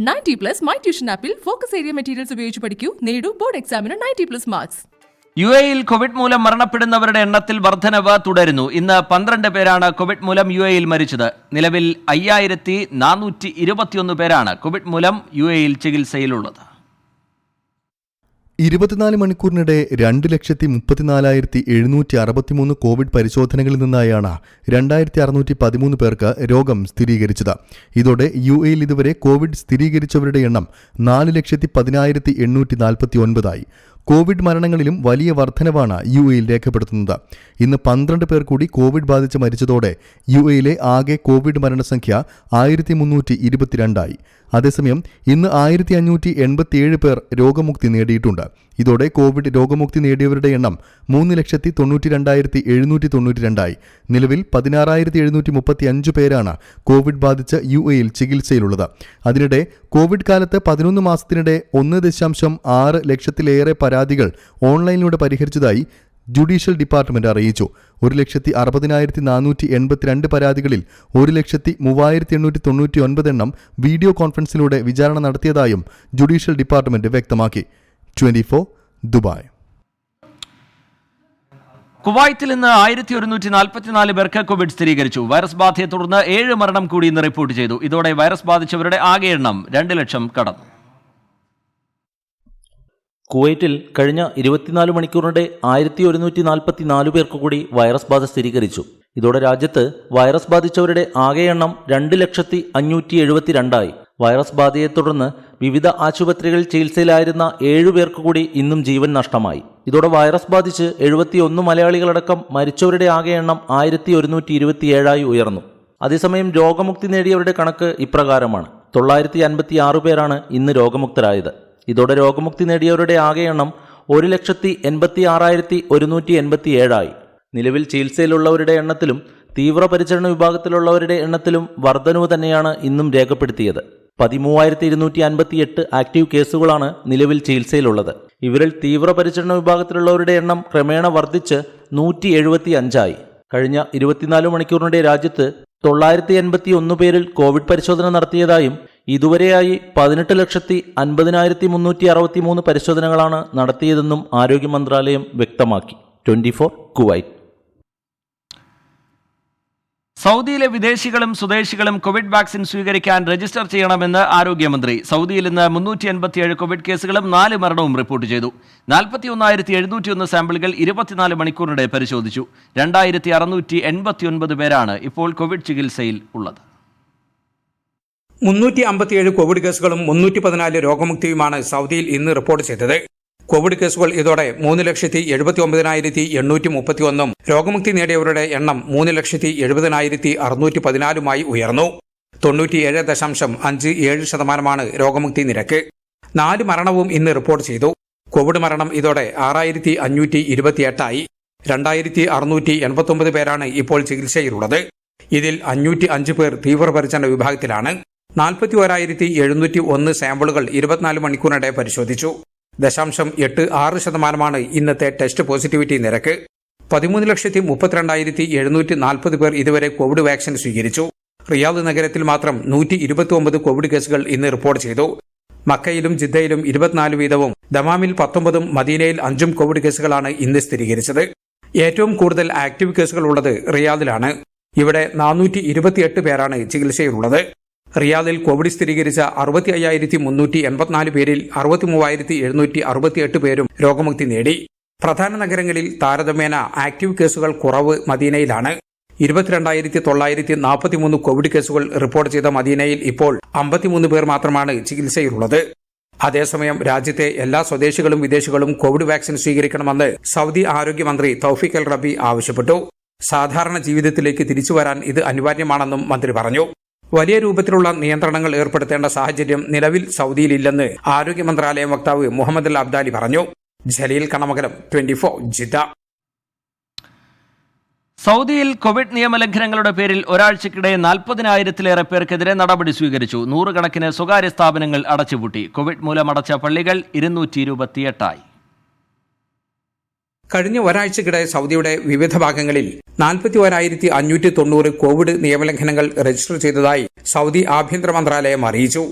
90+ my tuition ആപ്പിൽ focus area materials ഉപയോഗിച്ച് പഠിക്കൂ. നേടൂ ബോർഡ് എക്സാമിന് 90+ മാർക്സ്. UAE-ൽ കോവിഡ് മൂലം മരണപ്പെടുന്നവരുടെ എണ്ണത്തിൽ വർധനവ് തുടരുന്നു. ഇന്ന് 12 പേരാണ് കോവിഡ് മൂലം UAE-ൽ മരിച്ചത്. നിലവിൽ 5421 പേരാണ് കോവിഡ് മൂലം UAE-ൽ ചികിത്സയിലുള്ളത്. 24 മണിക്കൂറിനിടെ 2,34,763 കോവിഡ് പരിശോധനകളിൽ നിന്നായാണ് 2,613 പേർക്ക് രോഗം സ്ഥിരീകരിച്ചത്. ഇതോടെ UAE-ൽ ഇതുവരെ കോവിഡ് സ്ഥിരീകരിച്ചവരുടെ എണ്ണം 4,10,849 കോവിഡ് മരണങ്ങളിലും വലിയ വർധനവാണ് UAE-ൽ രേഖപ്പെടുത്തുന്നത്. ഇന്ന് 12 പേർ കൂടി കോവിഡ് ബാധിച്ച് മരിച്ചതോടെ UAE-ലെ ആകെ കോവിഡ് മരണസംഖ്യ 1,322 അതേസമയം ഇന്ന് 1,587 പേർ രോഗമുക്തി നേടിയിട്ടുണ്ട്. ഇതോടെ കോവിഡ് രോഗമുക്തി നേടിയവരുടെ എണ്ണം 3,92,792 നിലവിൽ 16,735 പേരാണ് കോവിഡ് ബാധിച്ച് UAE-ൽ ചികിത്സയിലുള്ളത്. അതിനിടെ കോവിഡ് കാലത്ത് 11 മാസത്തിനിടെ 1.6 ലക്ഷത്തിലേറെ പരാതികൾ ഓൺലൈനിലൂടെ പരിഹരിച്ചതായി ജുഡീഷ്യൽ ഡിപ്പാർട്ട്മെന്റ് അറിയിച്ചു. 1,60,482 പരാതികളിൽ 1,03,899 എണ്ണം വീഡിയോ കോൺഫറൻസിലൂടെ വിചാരണ നടത്തിയതായും ജുഡീഷ്യൽ ഡിപ്പാർട്ട്മെന്റ് വ്യക്തമാക്കി. 24 ദുബായ്. കുവൈത്തിൽ ഇന്ന് 1,144 പേർക്ക് കോവിഡ് സ്ഥിരീകരിച്ചു. വൈറസ് ബാധയെ തുടർന്ന് 7 മരണം കൂടി ഇന്ന് റിപ്പോർട്ട് ചെയ്തു. ഇതോടെ വൈറസ് ബാധിച്ചവരുടെ ആകെ എണ്ണം 2 ലക്ഷം കടന്നു. കുവൈറ്റിൽ കഴിഞ്ഞ 24 മണിക്കൂറിനിടെ 1,144 പേർക്ക് കൂടി വൈറസ് ബാധ സ്ഥിരീകരിച്ചു. ഇതോടെ രാജ്യത്ത് വൈറസ് ബാധിച്ചവരുടെ ആകെ എണ്ണം 2,572,072 വൈറസ് ബാധയെ തുടർന്ന് വിവിധ ആശുപത്രികളിൽ ചികിത്സയിലായിരുന്ന 7 പേർക്ക് കൂടി ഇന്നും ജീവൻ നഷ്ടമായി. ഇതോടെ വൈറസ് ബാധിച്ച് 71 മലയാളികളടക്കം മരിച്ചവരുടെ ആകെ എണ്ണം 1,127 ഉയർന്നു. അതേസമയം രോഗമുക്തി നേടിയവരുടെ കണക്ക് ഇപ്രകാരമാണ്. 956 പേരാണ് ഇന്ന് രോഗമുക്തരായത്. ഇതോടെ രോഗമുക്തി നേടിയവരുടെ ആകെ എണ്ണം 1,86,187 നിലവിൽ ചികിത്സയിലുള്ളവരുടെ എണ്ണത്തിലും തീവ്രപരിചരണ വിഭാഗത്തിലുള്ളവരുടെ എണ്ണത്തിലും വർധനവ് തന്നെയാണ് ഇന്നും രേഖപ്പെടുത്തിയത്. 13,258 ആക്റ്റീവ് കേസുകളാണ് നിലവിൽ ചികിത്സയിലുള്ളത്. ഇവരിൽ തീവ്രപരിചരണ വിഭാഗത്തിലുള്ളവരുടെ എണ്ണം ക്രമേണ വർദ്ധിച്ച് 175 കഴിഞ്ഞ 24 മണിക്കൂറിനിടെ രാജ്യത്ത് 981 പേരിൽ കോവിഡ് പരിശോധന നടത്തിയതായും ഇതുവരെയായി 18,50,363 പരിശോധനകളാണ് നടത്തിയതെന്നും ആരോഗ്യ മന്ത്രാലയം വ്യക്തമാക്കി. 24 കുവൈറ്റ്. സൗദിയിലെ വിദേശികളും സ്വദേശികളും കോവിഡ് വാക്സിൻ സ്വീകരിക്കാൻ രജിസ്റ്റർ ചെയ്യണമെന്ന് ആരോഗ്യമന്ത്രി. സൗദിയിൽ ഇന്ന് 387 കോവിഡ് കേസുകളും 4 മരണവും റിപ്പോർട്ട് ചെയ്തു. 41,701 സാമ്പിളുകൾ 24 മണിക്കൂറിനിടെ പരിശോധിച്ചു. 2,689 പേരാണ് ഇപ്പോൾ കോവിഡ് ചികിത്സയിൽ ഉള്ളത്. 357 കോവിഡ് കേസുകളും 314 രോഗമുക്തിയുമാണ് സൗദിയിൽ ഇന്ന് റിപ്പോർട്ട് ചെയ്തത്. കോവിഡ് കേസുകൾ ഇതോടെ 3,79,831 രോഗമുക്തി നേടിയവരുടെ എണ്ണം 3,70,614 ഉയർന്നു. 97.57% രോഗമുക്തി നിരക്ക്. 4 മരണവും ഇന്ന് റിപ്പോർട്ട് ചെയ്തു. കോവിഡ് മരണം ഇതോടെ 6,528 2,689 പേരാണ് ഇപ്പോൾ ചികിത്സയിലുള്ളത്. ഇതിൽ 505 പേർ തീവ്രപരിചരണ വിഭാഗത്തിലാണ്. 41,701 സാമ്പിളുകൾ 24 മണിക്കൂറിനിടെ പരിശോധിച്ചു. 0.86% ഇന്നത്തെ ടെസ്റ്റ് പോസിറ്റിവിറ്റി നിരക്ക്. 13,32,740 പേർ ഇതുവരെ കോവിഡ് വാക്സിൻ സ്വീകരിച്ചു. റിയാദ് നഗരത്തിൽ മാത്രം 129 കോവിഡ് കേസുകൾ ഇന്ന് റിപ്പോർട്ട് ചെയ്തു. മക്കയിലും ജിദ്ദയിലും 24 വീതവും ദമാമിൽ 19 മദീനയിൽ 5 കോവിഡ് കേസുകളാണ് ഇന്ന് സ്ഥിരീകരിച്ചത്. ഏറ്റവും കൂടുതൽ ആക്റ്റീവ് കേസുകൾ ഉള്ളത് റിയാദിലാണ്. ഇവിടെ 428 പേരാണ് ചികിത്സയിലുള്ളത്. റിയാദിൽ കോവിഡ് സ്ഥിരീകരിച്ച 65,384 പേരിൽ 63,768 പേരും രോഗമുക്തി നേടി. പ്രധാന നഗരങ്ങളിൽ താരതമ്യേന ആക്റ്റീവ് കേസുകൾ കുറവ് മദീനയിലാണ്. 22,943 കോവിഡ് കേസുകൾ റിപ്പോർട്ട് ചെയ്ത മദീനയിൽ ഇപ്പോൾ 53 പേർ മാത്രമാണ് ചികിത്സയിലുള്ളത്. അതേസമയം രാജ്യത്തെ എല്ലാ സ്വദേശികളും വിദേശികളും കോവിഡ് വാക്സിൻ സ്വീകരിക്കണമെന്ന് സൗദി ആരോഗ്യമന്ത്രി തൗഫീഖ് അൽ റബി ആവശ്യപ്പെട്ടു. സാധാരണ ജീവിതത്തിലേക്ക് തിരിച്ചുവരാൻ ഇത് അനിവാര്യമാണെന്നും മന്ത്രി പറഞ്ഞു. വലിയ രൂപത്തിലുള്ള നിയന്ത്രണങ്ങൾ ഏർപ്പെടുത്തേണ്ട സാഹചര്യം നിലവിൽ സൗദിയിലില്ലെന്ന് ആരോഗ്യ മന്ത്രാലയം വക്താവ് മുഹമ്മദ് അൽ അബ്ദാലി പറഞ്ഞു. ജലീൽ കണമകലം, 24 ജിദ്ദ. സൗദിയിൽ കോവിഡ് നിയമലംഘനങ്ങളുടെ പേരിൽ ഒരാഴ്ചക്കിടെ 40,000-ലേറെ പേർക്കെതിരെ നടപടി സ്വീകരിച്ചു. 100 കണക്കിന് സ്വകാര്യ സ്ഥാപനങ്ങൾ അടച്ചുപൂട്ടി. കോവിഡ് മൂലം അടച്ച പള്ളികൾ 228 കഴിഞ്ഞ ഒരാഴ്ചക്കിടെ സൗദിയുടെ വിവിധ ഭാഗങ്ങളിൽ 41,590 കോവിഡ് നിയമലംഘനങ്ങൾ രജിസ്റ്റർ ചെയ്തതായി സൗദി ആഭ്യന്തര മന്ത്രാലയം അറിയിച്ചു.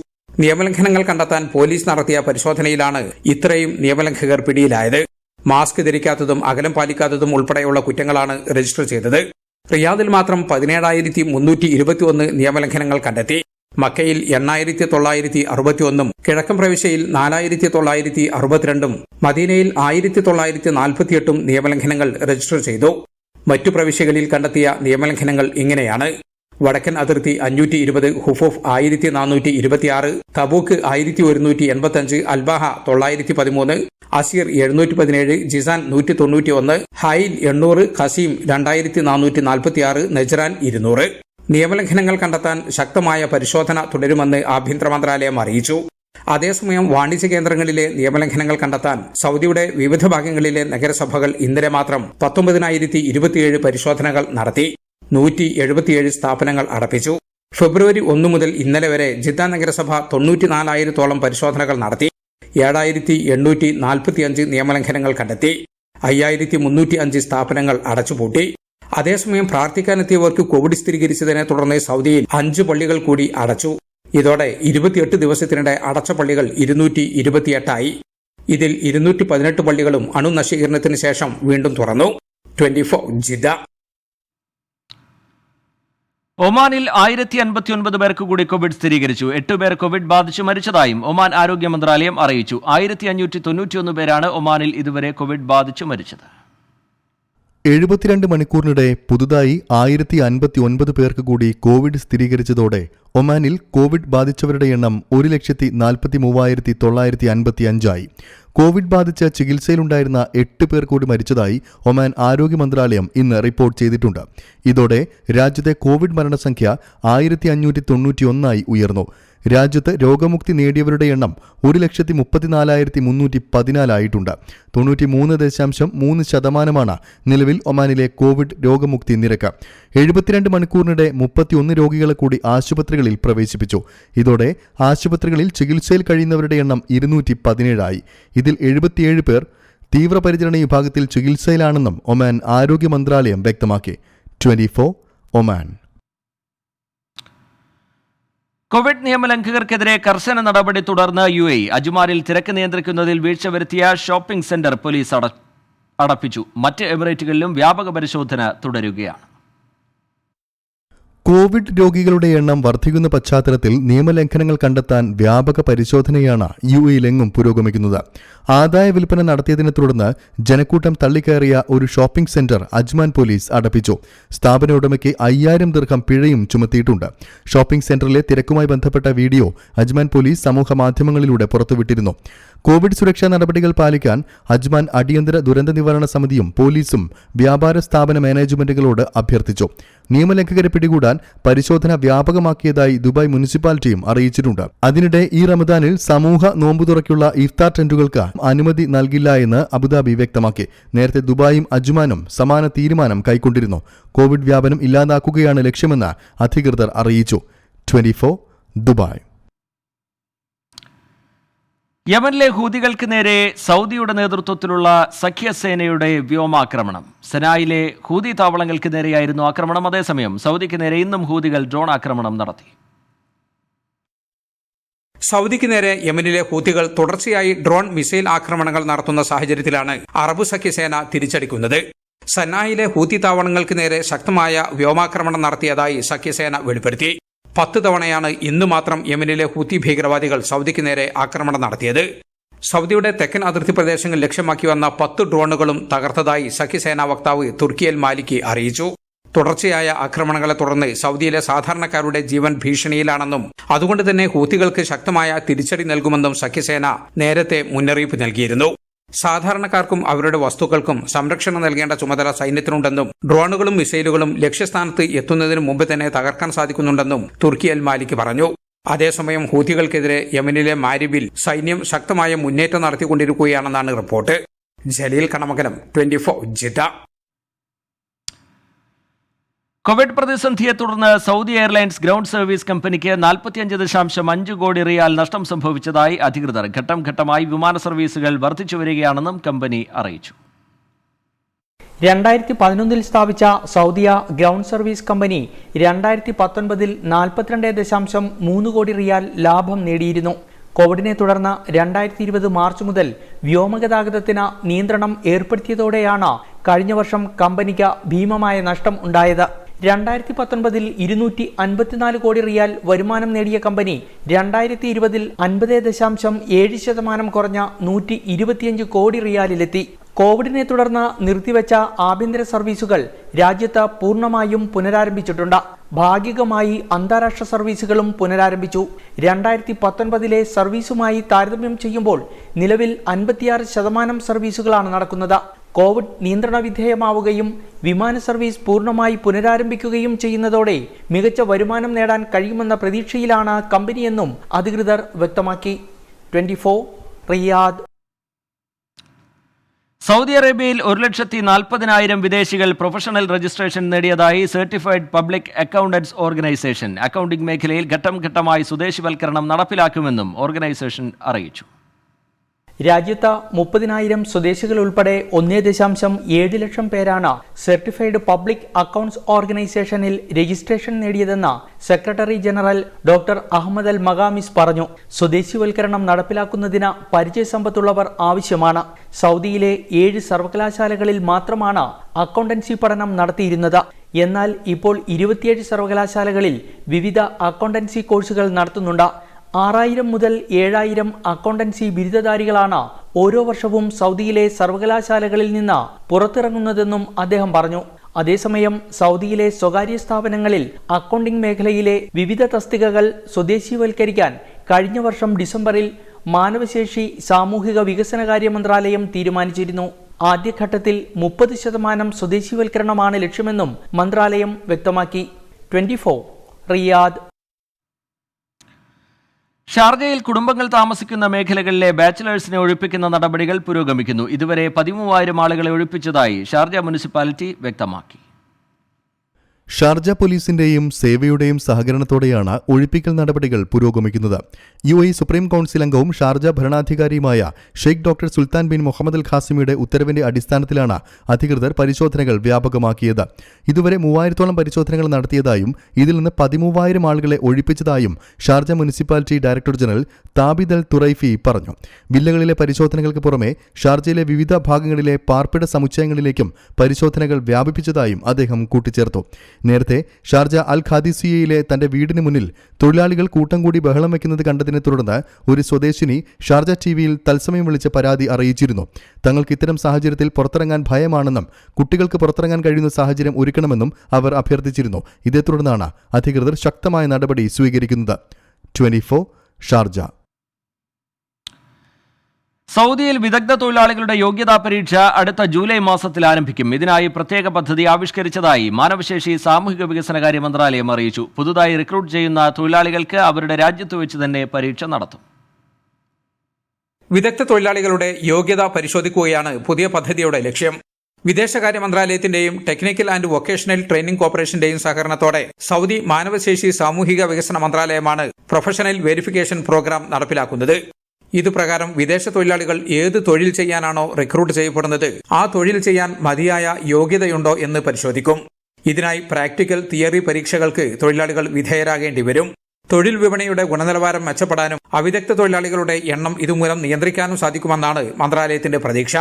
നിയമലംഘനങ്ങൾ കണ്ടെത്താൻ പോലീസ് നടത്തിയ പരിശോധനയിലാണ് ഇത്രയും നിയമലംഘകർ പിടിയിലായത്. മാസ്ക് ധരിക്കാത്തതും അകലം പാലിക്കാത്തതും ഉൾപ്പെടെയുള്ള കുറ്റങ്ങളാണ് രജിസ്റ്റർ ചെയ്തത്. റിയാദിൽ മാത്രം 17,321 നിയമലംഘനങ്ങൾ കണ്ടെത്തി. മക്കയിൽ 8,961 കിഴക്കൻ പ്രവിശ്യയിൽ 4,962 മദീനയിൽ 1,948 നിയമലംഘനങ്ങൾ രജിസ്റ്റർ ചെയ്തു. മറ്റു പ്രവിശ്യകളിൽ കണ്ടെത്തിയ നിയമലംഘനങ്ങൾ ഇങ്ങനെയാണ്: വടക്കൻ അതിർത്തി 520, Hufuf 1426, Tabuk 1185, Al Baha 913, Asir 717, Jizan 191, Hail 800, Qassim 2446, Najran 200. നിയമലംഘനങ്ങൾ കണ്ടെത്താൻ ശക്തമായ പരിശോധന തുടരുമെന്ന് ആഭ്യന്തര മന്ത്രാലയം അറിയിച്ചു. അതേസമയം വാണിജ്യ കേന്ദ്രങ്ങളിലെ നിയമലംഘനങ്ങൾ കണ്ടെത്താൻ സൗദിയുടെ വിവിധ ഭാഗങ്ങളിലെ നഗരസഭകൾ ഇന്നലെ മാത്രം 19,027 പരിശോധനകൾ നടത്തി. 177 സ്ഥാപനങ്ങൾ അടപ്പിച്ചു. ഫെബ്രുവരി 1 മുതൽ ഇന്നലെ വരെ ജിദ്ദ നഗരസഭ 94,000-ഓളം പരിശോധനകൾ നടത്തി. 7,845 നിയമലംഘനങ്ങൾ കണ്ടെത്തി. 5,305 സ്ഥാപനങ്ങൾ അടച്ചുപൂട്ടി. അതേസമയം പ്രാർത്ഥിക്കാനെത്തിയവർക്ക് കോവിഡ് സ്ഥിരീകരിച്ചതിനെ തുടർന്ന് സൗദിയിൽ 5 പള്ളികൾ കൂടി അടച്ചു. ഇതോടെ 28 ദിവസത്തിനിടെ അടച്ച പള്ളികൾ 228 ഇതിൽ 218 പള്ളികളും അണുനശീകരണത്തിന് ശേഷം വീണ്ടും തുറന്നു. 24 ജിദ്ദ. ഒമാനിൽ 1,059 പേർക്ക് കൂടി കോവിഡ് സ്ഥിരീകരിച്ചു. 8 പേർ കോവിഡ് ബാധിച്ച് മരിച്ചതായും ഒമാൻ ആരോഗ്യ മന്ത്രാലയം അറിയിച്ചു. 1,591 പേരാണ് ഒമാനിൽ ഇതുവരെ കോവിഡ് ബാധിച്ച് മരിച്ചത്. 72 മണിക്കൂറിനിടെ പുതുതായി 1,059 പേർക്ക് കൂടി കോവിഡ് സ്ഥിരീകരിച്ചതോടെ ഒമാനിൽ കോവിഡ് ബാധിച്ചവരുടെ എണ്ണം 1,43,955 കോവിഡ് ബാധിച്ച് ചികിത്സയിലുണ്ടായിരുന്ന 8 പേർ കൂടി മരിച്ചതായി ഒമാൻ ആരോഗ്യ മന്ത്രാലയം ഇന്ന് റിപ്പോർട്ട് ചെയ്തിട്ടുണ്ട്. ഇതോടെ രാജ്യത്തെ കോവിഡ് മരണസംഖ്യ 1,591 ഉയർന്നു. രാജ്യത്ത് രോഗമുക്തി നേടിയവരുടെ എണ്ണം 1,34,314 ആയിട്ടുണ്ട്. 93.3% നിലവിൽ ഒമാനിലെ കോവിഡ് രോഗമുക്തി നിരക്ക്. 72 മണിക്കൂറിനിടെ 31 രോഗികളെ കൂടി ആശുപത്രികളിൽ പ്രവേശിപ്പിച്ചു. ഇതോടെ ആശുപത്രികളിൽ ചികിത്സയിൽ കഴിയുന്നവരുടെ എണ്ണം 217 ഇതിൽ 77 പേർ തീവ്രപരിചരണ വിഭാഗത്തിൽ ചികിത്സയിലാണെന്നും ഒമാൻ ആരോഗ്യ മന്ത്രാലയം വ്യക്തമാക്കി. 24 ഒമാൻ. കോവിഡ് നിയമലംഘകർക്കെതിരെ കർശന നടപടി തുടർന്ന് UAE. അജ്മാനിൽ തിരക്ക് നിയന്ത്രിക്കുന്നതിൽ വീഴ്ച വരുത്തിയ ഷോപ്പിംഗ് സെന്റർ പോലീസ് അടപ്പിച്ചു. മറ്റ് എമിറേറ്റുകളിലും വ്യാപക പരിശോധന തുടരുകയാണ്. കോവിഡ് രോഗികളുടെ എണ്ണം വർദ്ധിക്കുന്ന പശ്ചാത്തലത്തിൽ നിയമലംഘനങ്ങൾ കണ്ടെത്താൻ വ്യാപക പരിശോധനയാണ് UAEയിലെങ്ങും പുരോഗമിക്കുന്നത്. ആദായ വിൽപ്പന നടത്തിയതിനെ തുടർന്ന് ജനക്കൂട്ടം തള്ളിക്കയറിയ ഒരു ഷോപ്പിംഗ് സെന്റർ അജ്മാൻ പോലീസ് അടപ്പിച്ചു. സ്ഥാപന ഉടമയ്ക്ക് 5,000 ദിർഹം പിഴയും ചുമത്തിയിട്ടുണ്ട്. ഷോപ്പിംഗ് സെന്ററിലെ തിരക്കുമായി ബന്ധപ്പെട്ട വീഡിയോ അജ്മാൻ പോലീസ് സമൂഹ മാധ്യമങ്ങളിലൂടെ പുറത്തുവിട്ടിരുന്നു. കോവിഡ് സുരക്ഷാ നടപടികൾ പാലിക്കാൻ അജ്മാൻ അടിയന്തര ദുരന്ത നിവാരണ സമിതിയും പോലീസും വ്യാപാര സ്ഥാപന മാനേജ്മെന്റുകളോട് അഭ്യർത്ഥിച്ചു. നിയമലംഘകരെ പിടികൂടാൻ പരിശോധന വ്യാപകമാക്കിയതായി ദുബായ് മുനിസിപ്പാലിറ്റിയും അറിയിച്ചിട്ടുണ്ട്. അതിനിടെ ഈ റമദാനിൽ സമൂഹ നോമ്പുതുറയ്ക്കുള്ള ഇഫ്താർ ടെന്റുകൾക്ക് അനുമതി നൽകില്ല എന്ന് അബുദാബി വ്യക്തമാക്കി. നേരത്തെ ദുബായും അജ്മാനും സമാന തീരുമാനം കൈക്കൊണ്ടിരുന്നു. കോവിഡ് വ്യാപനം ഇല്ലാതാക്കുകയാണ് ലക്ഷ്യമെന്ന് അധികൃതർ അറിയിച്ചു. 24 ദുബായ്. യമനിലെ ഹൂതികൾക്ക് നേരെ സൗദിയുടെ നേതൃത്വത്തിലുള്ള സഖ്യസേനയുടെ വ്യോമാക്രമണം. സനായിലെ ഹൂതി താവളങ്ങൾക്ക് നേരെയായിരുന്നു ആക്രമണം. അതേസമയം സൗദിക്ക് നേരെ ഇന്നും ഹൂതികൾ ഡ്രോൺ ആക്രമണം നടത്തി. സൗദിക്ക് നേരെ യമനിലെ ഹൂതികൾ തുടർച്ചയായി ഡ്രോൺ മിസൈൽ ആക്രമണങ്ങൾ നടത്തുന്ന സാഹചര്യത്തിലാണ് അറബ് സഖ്യസേന തിരിച്ചടിക്കുന്നത്. സനായിലെ ഹൂതി താവളങ്ങൾക്ക് നേരെ ശക്തമായ വ്യോമാക്രമണം നടത്തിയതായി സഖ്യസേന വെളിപ്പെടുത്തി. 10 തവണയാണ് ഇന്ന് മാത്രം യമനിലെ ഹൂതി ഭീകരവാദികൾ സൗദിക്ക് നേരെ ആക്രമണം നടത്തിയത്. സൗദിയുടെ തെക്കൻ അതിർത്തി പ്രദേശങ്ങൾ ലക്ഷ്യമാക്കി വന്ന 10 ഡ്രോണുകളും തകർത്തതായി സഖ്യസേനാ വക്താവ് തുർക്കി അൽ മാലിക്കി അറിയിച്ചു. തുടർച്ചയായ ആക്രമണങ്ങളെ തുടർന്ന് സൗദിയിലെ സാധാരണക്കാരുടെ ജീവൻ ഭീഷണിയിലാണെന്നും അതുകൊണ്ട് തന്നെ ഹൂതികൾക്ക് ശക്തമായ തിരിച്ചടി നൽകുമെന്നും സഖ്യസേന നേരത്തെ മുന്നറിയിപ്പ് നൽകിയിരുന്നു. സാധാരണക്കാർക്കും അവരുടെ വസ്തുക്കൾക്കും സംരക്ഷണം നൽകേണ്ട ചുമതല സൈന്യത്തിനുണ്ടെന്നും ഡ്രോണുകളും മിസൈലുകളും ലക്ഷ്യസ്ഥാനത്ത് എത്തുന്നതിന് മുമ്പ് തന്നെ തകർക്കാൻ സാധിക്കുന്നുണ്ടെന്നും തുർക്കി അൽ മാലിക് പറഞ്ഞു. അതേസമയം ഹൂതികൾക്കെതിരെ യമനിലെ മാരിബിൽ സൈന്യം ശക്തമായ മുന്നേറ്റം നടത്തിക്കൊണ്ടിരിക്കുകയാണെന്നാണ് report. Jaleel Kanamakalam, 24 Jeddah. Covid പ്രതിസന്ധിയെ തുടർന്ന് സൗദി എയർലൈൻസ് ഗ്രൗണ്ട് സർവീസ് കമ്പനിക്ക് 45.5 കോടി റിയാൽ നഷ്ടം സംഭവിച്ചതായി അധികൃതർ. ഘട്ടം ഘട്ടമായി വിമാന സർവീസുകൾ വർദ്ധിച്ചു വരികയാണെന്നും കമ്പനി അറിയിച്ചു. 2011 സ്ഥാപിച്ച സൗദിയ ഗ്രൗണ്ട് സർവീസ് കമ്പനി 2019 42.3 കോടി റിയാൽ ലാഭം നേടിയിരുന്നു. കോവിഡിനെ തുടർന്ന് 2020 മാർച്ച് മുതൽ വ്യോമഗതാഗതത്തിന് നിയന്ത്രണം ഏർപ്പെടുത്തിയതോടെയാണ് കഴിഞ്ഞ വർഷം കമ്പനിക്ക് ഭീമമായ നഷ്ടം ഉണ്ടായത്. 2019 254 കോടി റിയാൽ വരുമാനം നേടിയ കമ്പനി 2020 50.7% കുറഞ്ഞ 125 കോടി റിയാലിലെത്തി. കോവിഡിനെ തുടർന്ന് നിർത്തിവെച്ച ആഭ്യന്തര സർവീസുകൾ രാജ്യത്ത് പൂർണ്ണമായും പുനരാരംഭിച്ചിട്ടുണ്ട്. ഭാഗികമായി അന്താരാഷ്ട്ര സർവീസുകളും പുനരാരംഭിച്ചു. 2019 സർവീസുമായി താരതമ്യം ചെയ്യുമ്പോൾ നിലവിൽ 56% സർവീസുകളാണ് നടക്കുന്നത്. കോവിഡ് നിയന്ത്രണ വിധേയമാവുകയും വിമാന സർവീസ് പൂർണ്ണമായി പുനരാരംഭിക്കുകയും ചെയ്യുന്നതോടെ മികച്ച വരുമാനം നേടാൻ കഴിയുമെന്ന പ്രതീക്ഷയിലാണ് കമ്പനിയെന്നും അധികൃതർ വ്യക്തമാക്കി. 24 റിയാദ്. സൗദി അറേബ്യയിൽ 1,40,40,000 വിദേശികൾ പ്രൊഫഷണൽ രജിസ്ട്രേഷൻ നേടിയതായി certified public accountants organisation. Accounting മേഖലയിൽ ഘട്ടം ഘട്ടമായി സ്വദേശിവൽക്കരണം നടപ്പിലാക്കുമെന്നും ഓർഗനൈസേഷൻ അറിയിച്ചു. രാജ്യത്ത് 30,000 സ്വദേശികൾ ഉൾപ്പെടെ 1.7 ലക്ഷം പേരാണ് സർട്ടിഫൈഡ് പബ്ലിക് അക്കൗണ്ട്സ് ഓർഗനൈസേഷനിൽ രജിസ്ട്രേഷൻ നേടിയതെന്ന് secretary general doctor Ahmed Al Maghamis പറഞ്ഞു. സ്വദേശിവൽക്കരണം നടപ്പിലാക്കുന്നതിന് പരിചയസമ്പത്തുള്ളവർ ആവശ്യമാണ്. സൗദിയിലെ 7 സർവകലാശാലകളിൽ മാത്രമാണ് അക്കൗണ്ടൻസി പഠനം നടത്തിയിരുന്നത്. എന്നാൽ ഇപ്പോൾ 27 സർവകലാശാലകളിൽ വിവിധ അക്കൗണ്ടൻസി കോഴ്സുകൾ നടത്തുന്നുണ്ട്. 6,000 മുതൽ 7,000 അക്കൗണ്ടൻസി ബിരുദധാരികളാണ് ഓരോ വർഷവും സൗദിയിലെ സർവകലാശാലകളിൽ നിന്ന് പുറത്തിറങ്ങുന്നതെന്നും അദ്ദേഹം പറഞ്ഞു. അതേസമയം സൗദിയിലെ സ്വകാര്യ സ്ഥാപനങ്ങളിൽ അക്കൗണ്ടിംഗ് മേഖലയിലെ വിവിധ തസ്തികകൾ സ്വദേശീവൽക്കരിക്കാൻ കഴിഞ്ഞ വർഷം ഡിസംബറിൽ മാനവശേഷി സാമൂഹിക വികസനകാര്യ മന്ത്രാലയം തീരുമാനിച്ചിരുന്നു. ആദ്യഘട്ടത്തിൽ 30% സ്വദേശീവൽക്കരണമാണ് ലക്ഷ്യമെന്നും മന്ത്രാലയം വ്യക്തമാക്കി. 24 റിയാദ്. ഷാർജയിൽ കുടുംബങ്ങൾ താമസിക്കുന്ന മേഖലകളിലെ ബാച്ചിലേഴ്സിനെ ഒഴിപ്പിക്കുന്ന നടപടികൾ പുരോഗമിക്കുന്നു. ഇതുവരെ 13,000 ആളുകളെ ഒഴിപ്പിച്ചതായി ഷാർജ മുനിസിപ്പാലിറ്റി വ്യക്തമാക്കി. ഷാർജ പോലീസിന്റെയും സേവയുടെയും സഹകരണത്തോടെയാണ് ഒഴിപ്പിക്കൽ നടപടികൾ പുരോഗമിക്കുന്നത്. UAE സുപ്രീം കൗൺസിൽ അംഗവും ഷാർജ ഭരണാധികാരിയുമായ Sheikh doctor Sultan bin Muhammad Al ഖാസിമിയുടെ ഉത്തരവിന്റെ അടിസ്ഥാനത്തിലാണ് അധികൃതർ പരിശോധനകൾ വ്യാപകമാക്കിയത്. ഇതുവരെ 3,000-ഓളം പരിശോധനകൾ നടത്തിയതായും ഇതിൽ നിന്ന് 13,000 ആളുകളെ ഒഴിപ്പിച്ചതായും Sharjah municipality director general Thabid അൽ തുറൈഫി പറഞ്ഞു. വില്ലകളിലെ പരിശോധനകൾക്ക് പുറമെ ഷാർജയിലെ വിവിധ ഭാഗങ്ങളിലെ പാർപ്പിട സമുച്ചയങ്ങളിലേക്കും പരിശോധനകൾ വ്യാപിപ്പിച്ചതായും അദ്ദേഹം കൂട്ടിച്ചേർത്തു. നേരത്തെ ഷാർജ അൽ ഖാദിസിയയിലെ തന്റെ വീടിന് മുന്നിൽ തൊഴിലാളികൾ കൂട്ടം കൂടി ബഹളം വയ്ക്കുന്നത് കണ്ടതിനെ തുടർന്ന് ഒരു സ്വദേശിനി ഷാർജ TVയിൽ തത്സമയം വിളിച്ച് പരാതി അറിയിച്ചിരുന്നു. തങ്ങൾക്ക് ഇത്തരം സാഹചര്യത്തിൽ പുറത്തിറങ്ങാൻ ഭയമാണെന്നും കുട്ടികൾക്ക് പുറത്തിറങ്ങാൻ കഴിയുന്ന സാഹചര്യം ഒരുക്കണമെന്നും അവർ അഭ്യർത്ഥിച്ചിരുന്നു. ഇതേ തുടർന്നാണ് അധികൃതർ ശക്തമായ നടപടി സ്വീകരിക്കുന്നത്. 24 ഷാർജ. സൗദിയിൽ വിദഗ്ധ തൊഴിലാളികളുടെ യോഗ്യതാ പരീക്ഷ അടുത്ത ജൂലൈ മാസത്തിൽ ആരംഭിക്കും. ഇതിനായി പ്രത്യേക പദ്ധതി ആവിഷ്കരിച്ചതായി മാനവശേഷി സാമൂഹിക വികസനകാര്യ മന്ത്രാലയം അറിയിച്ചു. പുതുതായി റിക്രൂട്ട് ചെയ്യുന്ന തൊഴിലാളികൾക്ക് അവരുടെ രാജ്യത്ത് വെച്ച് തന്നെ പരീക്ഷ നടത്തും. വിദഗ്ധ തൊഴിലാളികളുടെ യോഗ്യത പരിശോധിക്കുകയാണ് പുതിയ പദ്ധതിയുടെ ലക്ഷ്യം. വിദേശകാര്യ മന്ത്രാലയത്തിന്റെയും ടെക്നിക്കൽ ആൻഡ് വൊക്കേഷണൽ ട്രെയിനിംഗ് കോർപ്പറേഷന്റെയും സഹകരണത്തോടെ സൗദി മാനവശേഷി സാമൂഹിക വികസന മന്ത്രാലയമാണ് പ്രൊഫഷണൽ വെരിഫിക്കേഷൻ പ്രോഗ്രാം നടപ്പിലാക്കുന്നത്. ഇതുപ്രകാരം വിദേശ തൊഴിലാളികൾ ഏത് തൊഴിൽ ചെയ്യാനാണോ റിക്രൂട്ട് ചെയ്യപ്പെടുന്നത് ആ തൊഴിൽ ചെയ്യാൻ മതിയായ യോഗ്യതയുണ്ടോ എന്ന് പരിശോധിക്കും. ഇതിനായി പ്രാക്ടിക്കൽ, തിയറി പരീക്ഷകൾക്ക് തൊഴിലാളികൾ വിധേയരാകേണ്ടി വരും. തൊഴിൽ വിപണിയുടെ ഗുണനിലവാരം മെച്ചപ്പെടാനും അവിദഗ്ധ തൊഴിലാളികളുടെ എണ്ണം ഇതുമൂലം നിയന്ത്രിക്കാനും സാധിക്കുമെന്നാണ് മന്ത്രാലയത്തിന്റെ പ്രതീക്ഷ.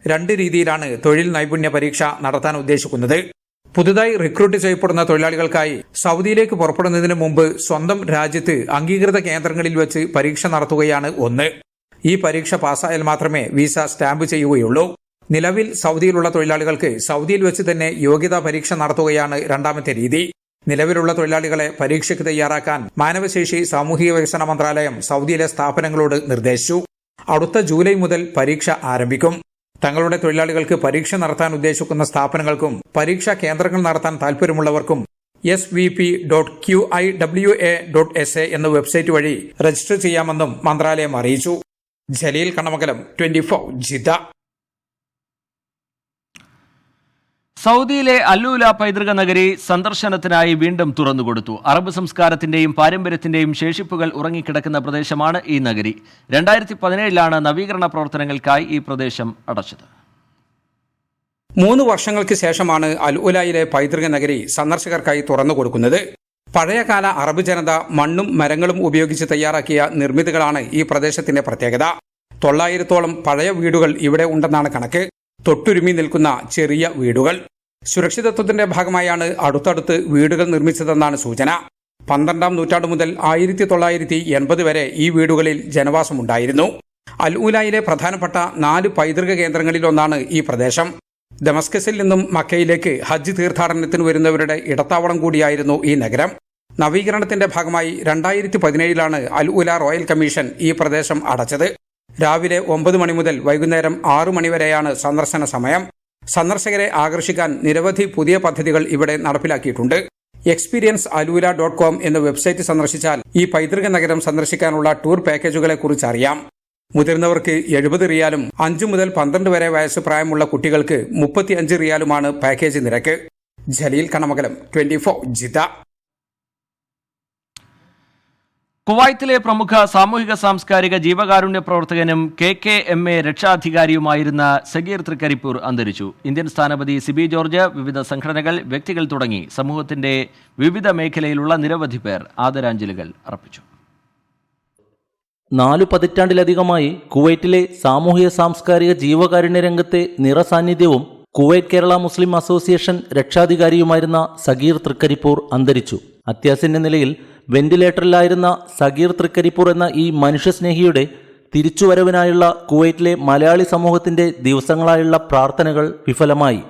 2 രീതിയിലാണ് തൊഴിൽ നൈപുണ്യ പരീക്ഷ നടത്താൻ ഉദ്ദേശിക്കുന്നത്. പുതുതായി റിക്രൂട്ട് ചെയ്യപ്പെടുന്ന തൊഴിലാളികൾക്കായി സൗദിയിലേക്ക് പുറപ്പെടുന്നതിന് മുമ്പ് സ്വന്തം രാജ്യത്ത് അംഗീകൃത കേന്ദ്രങ്ങളിൽ വെച്ച് പരീക്ഷ നടത്തുകയാണ് ഒന്ന്. ഈ പരീക്ഷ പാസ്സായാൽ മാത്രമേ വിസ സ്റ്റാമ്പ് ചെയ്യുകയുള്ളൂ. നിലവിൽ സൗദിയിലുള്ള തൊഴിലാളികൾക്ക് സൗദിയിൽ വെച്ച് തന്നെ യോഗ്യതാ പരീക്ഷ നടത്തുകയാണ് രണ്ടാമത്തെ രീതി. നിലവിലുള്ള തൊഴിലാളികളെ പരീക്ഷയ്ക്ക് തയ്യാറാക്കാൻ മാനവശേഷി സാമൂഹിക വികസന മന്ത്രാലയം സൗദിയിലെ സ്ഥാപനങ്ങളോട് നിർദ്ദേശിച്ചു. അടുത്ത ജൂലൈ മുതൽ പരീക്ഷ ആരംഭിക്കും. തങ്ങളുടെ തൊഴിലാളികൾക്ക് പരീക്ഷ നടത്താൻ ഉദ്ദേശിക്കുന്ന സ്ഥാപനങ്ങൾക്കും പരീക്ഷാ കേന്ദ്രങ്ങൾ നടത്താൻ താൽപ്പര്യമുള്ളവർക്കും svp.qiwa.sa എന്ന വെബ്സൈറ്റ് വഴി രജിസ്റ്റർ ചെയ്യാമെന്നും മന്ത്രാലയം അറിയിച്ചു. ജലീൽ കണ്ണമംഗലം, 24 ജിദ്ദ. സൗദിയിലെ അല്ലൂല പൈതൃക നഗരി സന്ദർശനത്തിനായി വീണ്ടും തുറന്നുകൊടുത്തു. അറബ് സംസ്കാരത്തിന്റെയും പാരമ്പര്യത്തിന്റെയും ശേഷിപ്പുകൾ ഉറങ്ങിക്കിടക്കുന്ന പ്രദേശമാണ് ഈ നഗരി. 2017 നവീകരണ പ്രവർത്തനങ്ങൾക്കായി ഈ പ്രദേശം അടച്ചത്. 3 വർഷങ്ങൾക്ക് ശേഷമാണ് അൽ ഉലയിലെ പൈതൃക നഗരി സന്ദർശകർക്കായി തുറന്നു കൊടുക്കുന്നത്. പഴയകാല അറബ് ജനത മണ്ണും മരങ്ങളും ഉപയോഗിച്ച് തയ്യാറാക്കിയ നിർമ്മിതികളാണ് ഈ പ്രദേശത്തിന്റെ പ്രത്യേകത. 900ഓളം പഴയ വീടുകൾ ഇവിടെ ഉണ്ടെന്നാണ് കണക്ക്. തൊട്ടുരുമി നിൽക്കുന്ന ചെറിയ വീടുകൾ. സുരക്ഷിതത്വത്തിന്റെ ഭാഗമായാണ് അടുത്തടുത്ത് വീടുകൾ നിർമ്മിച്ചതെന്നാണ് സൂചന. 12ാം നൂറ്റാണ്ടു മുതൽ 1980 വരെ ഈ വീടുകളിൽ ജനവാസമുണ്ടായിരുന്നു. അൽ ഉലയിലെ പ്രധാനപ്പെട്ട 4 പൈതൃക കേന്ദ്രങ്ങളിലൊന്നാണ് ഈ പ്രദേശം. ദമസ്കസിൽ നിന്നും മക്കയിലേക്ക് ഹജ്ജ് തീർത്ഥാടനത്തിന് വരുന്നവരുടെ ഇടത്താവളം കൂടിയായിരുന്നു ഈ നഗരം. നവീകരണത്തിന്റെ ഭാഗമായി 2017ലാണ് അൽ ഉല റോയൽ കമ്മീഷൻ ഈ പ്രദേശം അടച്ചത്. രാവിലെ 9 മണി മുതൽ വൈകുന്നേരം 6 മണി വരെയാണ് സന്ദർശന സമയം. സന്ദർശകരെ ആകർഷിക്കാൻ നിരവധി പുതിയ പദ്ധതികൾ ഇവിടെ നടപ്പിലാക്കിയിട്ടുണ്ട്. experiencealula.com എന്ന വെബ്സൈറ്റ് സന്ദർശിച്ചാൽ ഈ പൈതൃക നഗരം സന്ദർശിക്കാനുള്ള ടൂർ പാക്കേജുകളെ കുറിച്ച് അറിയാം. മുതിർന്നവർക്ക് 70 റിയാലും 5 മുതൽ 12 വരെ വയസ്സ് പ്രായമുള്ള കുട്ടികൾക്ക് 35 റിയാലുമാണ് പാക്കേജ് നിരക്ക്. ജലീൽ കണമകലം, 24 ജിദ്ദ. കുവൈത്തിലെ പ്രമുഖ സാമൂഹിക സാംസ്കാരിക ജീവകാരുണ്യ പ്രവർത്തകനും KKMA രക്ഷാധികാരിയുമായിരുന്ന സഗീർ തൃക്കരിപ്പൂർ അന്തരിച്ചു. ഇന്ത്യൻ സ്ഥാനപതി സിബി ജോർജ്, വിവിധ സംഘടനകൾ, വ്യക്തികൾ തുടങ്ങി സമൂഹത്തിന്റെ വിവിധ മേഖലയിലുള്ള നിരവധി പേർ ആദരാഞ്ജലികൾ അർപ്പിച്ചു. 4 പതിറ്റാണ്ടിലധികമായി കുവൈറ്റിലെ സാമൂഹിക സാംസ്കാരിക ജീവകാരുണ്യ രംഗത്തെ നിറസാന്നിധ്യവും കുവൈറ്റ് കേരള മുസ്ലിം അസോസിയേഷൻ രക്ഷാധികാരിയുമായിരുന്ന സഗീർ തൃക്കരിപ്പൂർ അന്തരിച്ചു. അത്യാസന്ന നിലയിൽ വെന്റിലേറ്ററിലായിരുന്ന സഗീർ തൃക്കരിപ്പൂർ എന്ന ഈ മനുഷ്യസ്നേഹിയുടെ തിരിച്ചുവരവിനായുള്ള കുവൈറ്റിലെ മലയാളി സമൂഹത്തിന്റെ ദിവസങ്ങളായുള്ള പ്രാർത്ഥനകൾ വിഫലമായി.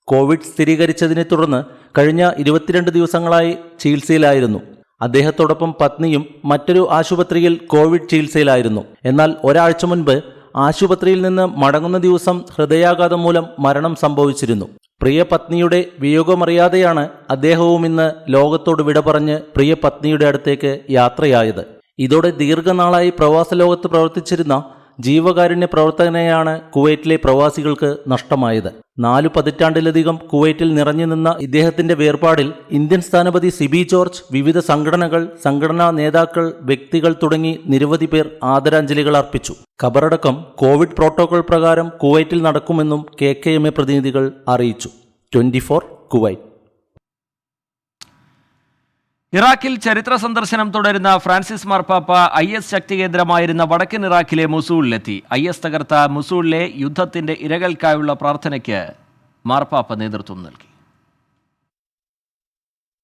കോവിഡ് സ്ഥിരീകരിച്ചതിനെ തുടർന്ന് കഴിഞ്ഞ 22 ദിവസങ്ങളായി ചികിത്സയിലായിരുന്നു. അദ്ദേഹത്തോടൊപ്പം പത്നിയും മറ്റൊരു ആശുപത്രിയിൽ കോവിഡ് ചികിത്സയിലായിരുന്നു. എന്നാൽ ഒരാഴ്ച മുൻപ് ആശുപത്രിയിൽ നിന്ന് മടങ്ങുന്ന ദിവസം ഹൃദയാഘാതം മൂലം മരണം സംഭവിച്ചിരുന്നു. പ്രിയ പത്നിയുടെ വിയോഗമറിയാതെയാണ് അദ്ദേഹവും ഇന്ന് ലോകത്തോട് വിട പറഞ്ഞ് പ്രിയ പത്നിയുടെ അടുത്തേക്ക് യാത്രയായത്. ഇതോടെ ദീർഘനാളായി പ്രവാസ ലോകത്ത് പ്രവർത്തിച്ചിരുന്ന ജീവകാരുണ്യ പ്രവർത്തകനെയാണ് കുവൈറ്റിലെ പ്രവാസികൾക്ക് നഷ്ടമായത്. 4 പതിറ്റാണ്ടിലധികം കുവൈറ്റിൽ നിറഞ്ഞു നിന്ന ഇദ്ദേഹത്തിന്റെ വേർപാടിൽ ഇന്ത്യൻ സ്ഥാനപതി സിബി ജോർജ്, വിവിധ സംഘടനകൾ, സംഘടനാ നേതാക്കൾ, വ്യക്തികൾ തുടങ്ങി നിരവധി പേർ ആദരാഞ്ജലികൾ അർപ്പിച്ചു. ഖബറടക്കം കോവിഡ് പ്രോട്ടോകോൾ പ്രകാരം കുവൈറ്റിൽ നടക്കുമെന്നും KKMA പ്രതിനിധികൾ അറിയിച്ചു. 24 കുവൈറ്റ്. ഇറാഖിൽ ചരിത്ര സന്ദർശനം തുടരുന്ന ഫ്രാൻസിസ് മാർപ്പാപ്പ IS ശക്തി കേന്ദ്രമായിരുന്ന വടക്കൻ ഇറാഖിലെ മുസൂളിലെത്തി. IS തകർത്ത മുസൂളിലെ യുദ്ധത്തിന്റെ ഇരകൾക്കായുള്ള പ്രാർത്ഥനയ്ക്ക് മാർപ്പാപ്പ നേതൃത്വം നൽകി.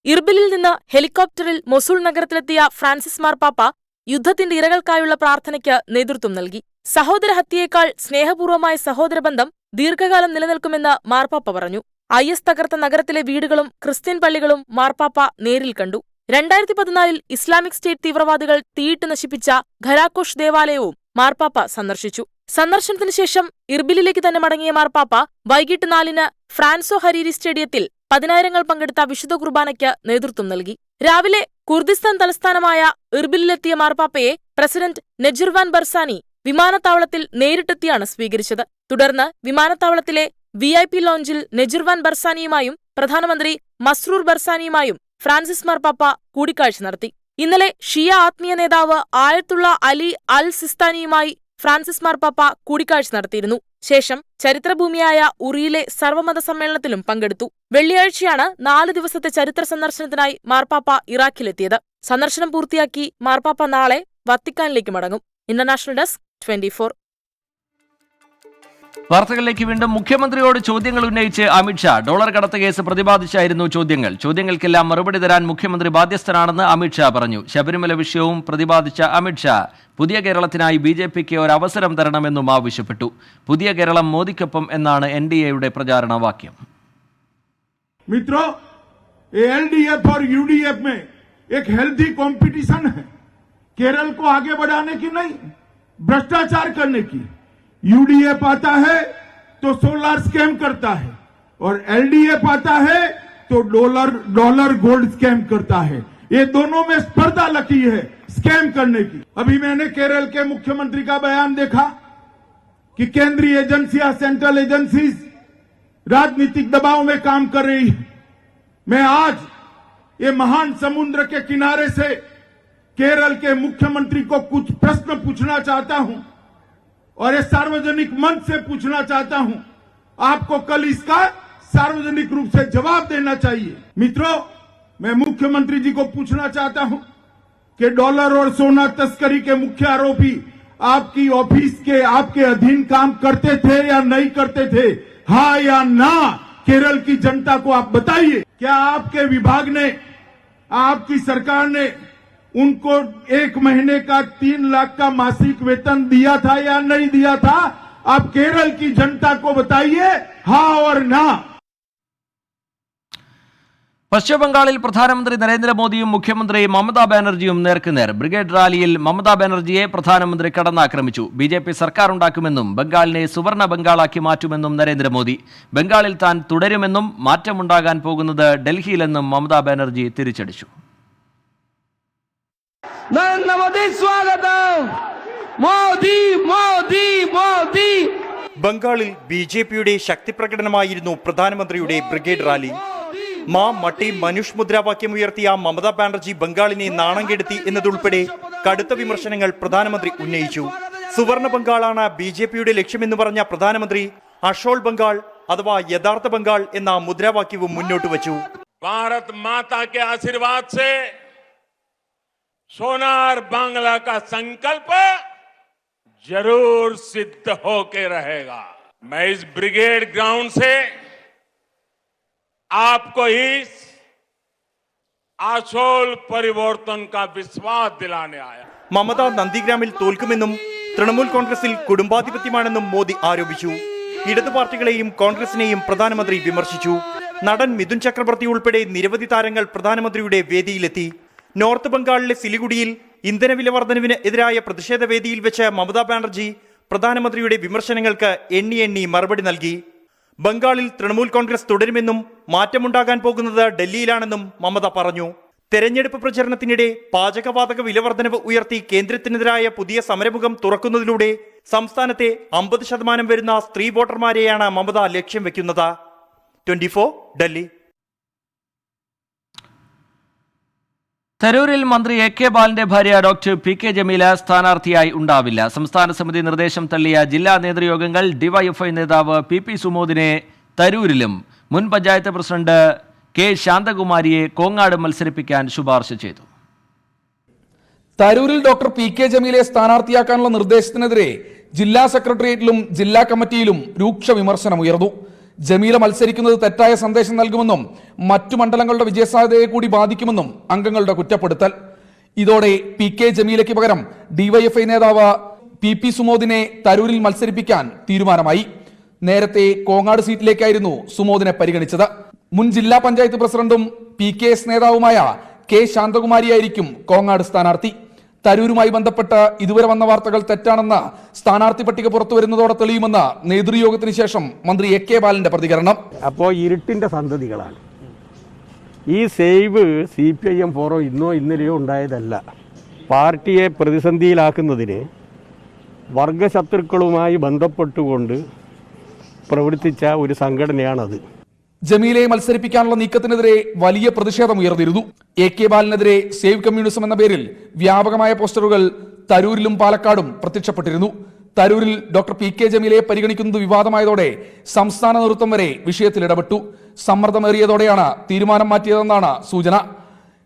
ഇർബിലിൽ നിന്ന് ഹെലികോപ്റ്ററിൽ മൊസൂൾ നഗരത്തിലെത്തിയ ഫ്രാൻസിസ് മാർപ്പാപ്പ യുദ്ധത്തിന്റെ ഇരകൾക്കായുള്ള പ്രാർത്ഥനയ്ക്ക് നേതൃത്വം നൽകി. സഹോദരഹത്യയേക്കാൾ സ്നേഹപൂർവമായ സഹോദരബന്ധം ദീർഘകാലം നിലനിൽക്കുമെന്ന് മാർപ്പാപ്പ പറഞ്ഞു. IS തകർത്ത നഗരത്തിലെ വീടുകളും ക്രിസ്ത്യൻ പള്ളികളും മാർപ്പാപ്പ നേരിൽ കണ്ടു. 2014 ഇസ്ലാമിക് സ്റ്റേറ്റ് തീവ്രവാദികൾ തീയിട്ട് നശിപ്പിച്ച ഖരാക്കോഷ് ദേവാലയവും മാർപ്പാപ്പ സന്ദർശിച്ചു. സന്ദർശനത്തിന് ശേഷം ഇർബിലിലേക്ക് തന്നെ മടങ്ങിയ മാർപ്പാപ്പ വൈകിട്ട് 4-ന് ഫ്രാൻസോ ഹരീരി സ്റ്റേഡിയത്തിൽ 10,000 പങ്കെടുത്ത വിശുദ്ധ കുർബാനയ്ക്ക് നേതൃത്വം നൽകി. രാവിലെ കുർദിസ്ഥാൻ തലസ്ഥാനമായ ഇർബിലിലെത്തിയ മാർപ്പാപ്പയെ പ്രസിഡന്റ് നെജിർവാൻ ബർസാനി വിമാനത്താവളത്തിൽ നേരിട്ടെത്തിയാണ് സ്വീകരിച്ചത്. തുടർന്ന് വിമാനത്താവളത്തിലെ VIP ലോഞ്ചിൽ നെജിർവാൻ ബർസാനിയുമായും പ്രധാനമന്ത്രി മസ്രൂർ ബർസാനിയുമായും ഫ്രാൻസിസ് മാർപ്പാപ്പ കൂടിക്കാഴ്ച നടത്തി. ഇന്നലെ ഷിയ ആത്മീയ നേതാവ് ആയത്തുള്ള അലി അൽ സിസ്താനിയുമായി ഫ്രാൻസിസ് മാർപ്പാപ്പ കൂടിക്കാഴ്ച നടത്തിയിരുന്നു. ശേഷം ചരിത്രഭൂമിയായ ഉറിയിലെ സർവ്വമത സമ്മേളനത്തിലും പങ്കെടുത്തു. വെള്ളിയാഴ്ചയാണ് 4 ദിവസത്തെ ചരിത്ര സന്ദർശനത്തിനായി മാർപ്പാപ്പ ഇറാഖിലെത്തിയത്. സന്ദർശനം പൂർത്തിയാക്കി മാർപ്പാപ്പ നാളെ വത്തിക്കാനിലേക്ക് മടങ്ങും. International desk 24. വാർത്തകളിലേക്ക് വീണ്ടും. മുഖ്യമന്ത്രിയോട് ചോദ്യങ്ങൾ ഉന്നയിച്ച് അമിത്ഷാ. ഡോളർ കടത്ത് കേസ് പ്രതിപാദിച്ചായിരുന്നു ചോദ്യങ്ങൾക്കെല്ലാം മറുപടി തരാൻ മുഖ്യമന്ത്രി ബാധ്യസ്ഥനാണെന്ന് അമിത്ഷാ പറഞ്ഞു. ശബരിമല വിഷയവും പ്രതിപാദിച്ച അമിത്ഷാ പുതിയ കേരളത്തിനായി BJPക്ക് ഒരു അവസരം തരണമെന്നും ആവശ്യപ്പെട്ടു. പുതിയ കേരളം മോദിക്കൊപ്പം എന്നാണ് NDAയുടെ പ്രചാരണ വാക്യം. मित्रों, LDF और UDF में एक हेल्थी कंपटीशन है. केरल को आगे बढ़ाने की नहीं, भ्रष्टाचार करने की. UDF आता है तो सोलर स्कैम करता है और LDF आता है तो डॉलर गोल्ड स्कैम करता है. ये दोनों में स्पर्धा लगी है स्कैम करने की. अभी मैंने केरल के मुख्यमंत्री का बयान देखा कि केंद्रीय एजेंसियां, सेंट्रल एजेंसीज राजनीतिक दबाव में काम कर रही है. मैं आज ये महान समुद्र के किनारे से केरल के मुख्यमंत्री को कुछ प्रश्न पूछना चाहता हूं और ये सार्वजनिक मंच से पूछना चाहता हूं आपको कल इसका सार्वजनिक रूप से जवाब देना चाहिए। मित्रों, मैं मुख्यमंत्री जी को पूछना चाहता हूं कि डॉलर और सोना तस्करी के मुख्य आरोपी आपकी ऑफिस के आपके अधीन काम करते थे या नहीं करते थे? हाँ या ना? केरल की जनता को आप बताइए। क्या आपके विभाग ने, आपकी सरकार ने उनको 1 महीने का 3 लाख का मासिक वेतन दिया था या नहीं दिया था? आप केरल की जनता को बताइए, हाँ और ना। പശ്ചിമബംഗാളിൽ പ്രധാനമന്ത്രി നരേന്ദ്രമോദിയും മുഖ്യമന്ത്രി മമതാ ബാനർജിയും നേർക്കുനേർ. ബ്രിഗേഡ് റാലിയിൽ മമതാ ബാനർജിയെ പ്രധാനമന്ത്രി കടന്നാക്രമിച്ചു. BJP സർക്കാർ ഉണ്ടാക്കുമെന്നും ബംഗാളിനെ സുവർണ ബംഗാളാക്കി മാറ്റുമെന്നും നരേന്ദ്രമോദി. ബംഗാളിൽ താൻ തുടരുമെന്നും മാറ്റമുണ്ടാകാൻ പോകുന്നത് ഡൽഹിയിലെന്നും മമതാ ബാനർജി തിരിച്ചടിച്ചു. നരേന്ദ്രമോദി സ്വാഗതം. മോദി മോദി മോദി. ബംഗാളിൽ BJPയുടെ ശക്തിപ്രകടനമായിരുന്നു പ്രധാനമന്ത്രിയുടെ ബ്രിഗേഡ് റാലി. മാ മട്ടി മനുഷ് മുദ്രാവാക്യമുയർത്തിയ മമതാ ബാനർജി ബംഗാളിനെ നാണം കെടുത്തി എന്നതുൾപ്പെടെ കടുത്ത വിമർശനങ്ങൾ പ്രധാനമന്ത്രി ഉന്നയിച്ചു. സുവർണ ബംഗാളാണ് BJPയുടെ ലക്ഷ്യമെന്ന് പറഞ്ഞ പ്രധാനമന്ത്രി അഷോൾ ബംഗാൾ അഥവാ യഥാർത്ഥ ബംഗാൾ എന്ന മുദ്രാവാക്യവും മുന്നോട്ട് വച്ചു. भारत माता के आशीर्वाद से सोनार बांग्ला का संकल्प जरूर सिद्ध होके रहेगा. मैं इस ब्रिगेड ग्राउंड से आपको इस आशोल परिवर्तन का विश्वास दिलाने आया. മമത നന്ദിഗ്രാമിൽ തോൽക്കുമെന്നും തൃണമൂൽ കോൺഗ്രസിൽ കുടുംബാധിപത്യമാണെന്നും മോദി ആരോപിച്ചു. ഇടതു പാർട്ടികളെയും കോൺഗ്രസിനെയും പ്രധാനമന്ത്രി വിമർശിച്ചു. നടൻ മിഥുൻ ചക്രവർത്തി ഉൾപ്പെടെ നിരവധി താരങ്ങൾ പ്രധാനമന്ത്രിയുടെ വേദിയിലെത്തി. നോർത്ത് ബംഗാളിലെ സിലിഗുഡിയിൽ ഇന്ധനവില വർധനവിന് എതിരായ പ്രതിഷേധ വേദിയിൽ വെച്ച് മമതാ ബാനർജി പ്രധാനമന്ത്രിയുടെ വിമർശനങ്ങൾക്ക് എണ്ണി മറുപടി നൽകി. ബംഗാളിൽ തൃണമൂൽ കോൺഗ്രസ് തുടരുമെന്നും മാറ്റമുണ്ടാകാൻ പോകുന്നത് ഡൽഹിയിലാണെന്നും മമത പറഞ്ഞു. തെരഞ്ഞെടുപ്പ് പ്രചരണത്തിനിടെ പാചകവാതക വിലവർദ്ധനവ് ഉയർത്തി കേന്ദ്രത്തിനെതിരായ പുതിയ സമരമുഖം തുറക്കുന്നതിലൂടെ സംസ്ഥാനത്തെ 50% വരുന്ന സ്ത്രീ വോട്ടർമാരെയാണ് മമത ലക്ഷ്യം വെക്കുന്നത്. 24 ഡൽഹി. തരൂരിൽ മന്ത്രി AK ബാലന്റെ ഭാര്യ ഡോക്ടർ PK ജമീല സ്ഥാനാർത്ഥിയായി ഉണ്ടാവില്ല. സംസ്ഥാന സമിതി നിർദ്ദേശം തള്ളിയ ജില്ലാ നേതൃയോഗങ്ങൾ DYFI നേതാവ് PP സുമോദിനെ തരൂരിലും മുൻ പഞ്ചായത്ത് പ്രസിഡന്റ് K ശാന്തകുമാരിയെ കോങ്ങാട് മത്സരിപ്പിക്കാൻ ശുപാർശ ചെയ്തു. തരൂരിൽ ഡോക്ടർ PK ജമീലയെ സ്ഥാനാർത്ഥിയാക്കാനുള്ള നിർദ്ദേശത്തിനെതിരെ ജില്ലാ സെക്രട്ടേറിയറ്റിലും ജില്ലാ കമ്മിറ്റിയിലും രൂക്ഷ വിമർശനം ഉയർന്നു. ജമീല മത്സരിക്കുന്നത് തെറ്റായ സന്ദേശം നൽകുമെന്നും മറ്റു മണ്ഡലങ്ങളുടെ വിജയസാധ്യതയെ കൂടി ബാധിക്കുമെന്നും അംഗങ്ങളുടെ കുറ്റപ്പെടുത്തൽ. ഇതോടെ PK ജമീലയ്ക്ക് പകരം DYFI നേതാവ് PP സുമോദിനെ തരൂരിൽ മത്സരിപ്പിക്കാൻ തീരുമാനമായി. നേരത്തെ കോങ്ങാട് സീറ്റിലേക്കായിരുന്നു സുമോദിനെ പരിഗണിച്ചത്. മുൻ ജില്ലാ പഞ്ചായത്ത് പ്രസിഡന്റും PKS നേതാവുമായ K ശാന്തകുമാരിയായിരിക്കും കോങ്ങാട് സ്ഥാനാർത്ഥി. തരൂരുമായി ബന്ധപ്പെട്ട് ഇതുവരെ വന്ന വാർത്തകൾ തെറ്റാണെന്ന് സ്ഥാനാർത്ഥി പട്ടിക പുറത്തു വരുന്നതോടെ തെളിയുമെന്ന് നേതൃയോഗത്തിന് ശേഷം മന്ത്രി AK ബാലന്റെ പ്രതികരണം. അപ്പോൾ ഇരുട്ടിന്റെ സന്തതികളാണ് ഈ സേവ്. CPIM ഫോറം ഇന്നോ ഇന്നലെയോ ഉണ്ടായതല്ല. പാർട്ടിയെ പ്രതിസന്ധിയിലാക്കുന്നതിന് വർഗശത്രുക്കളുമായി ബന്ധപ്പെട്ടുകൊണ്ട് പ്രവർത്തിച്ച ഒരു സംഘടനയാണത്. ജമീലയെ മത്സരിപ്പിക്കാനുള്ള നീക്കത്തിനെതിരെ വലിയ പ്രതിഷേധം ഉയർന്നിരുന്നു. AK ബാലനെതിരെ സേവ് കമ്മ്യൂണിസം എന്ന പേരിൽ വ്യാപകമായ പോസ്റ്ററുകൾ തരൂരിലും പാലക്കാടും പ്രത്യക്ഷപ്പെട്ടിരുന്നു. തരൂരിൽ ഡോക്ടർ PK ജമീലയെ പരിഗണിക്കുന്നത് വിവാദമായതോടെ സംസ്ഥാന നേതൃത്വം വരെ വിഷയത്തിൽ ഇടപെട്ടു. സമ്മർദ്ദമേറിയതോടെയാണ് തീരുമാനം മാറ്റിയതെന്നാണ് സൂചന.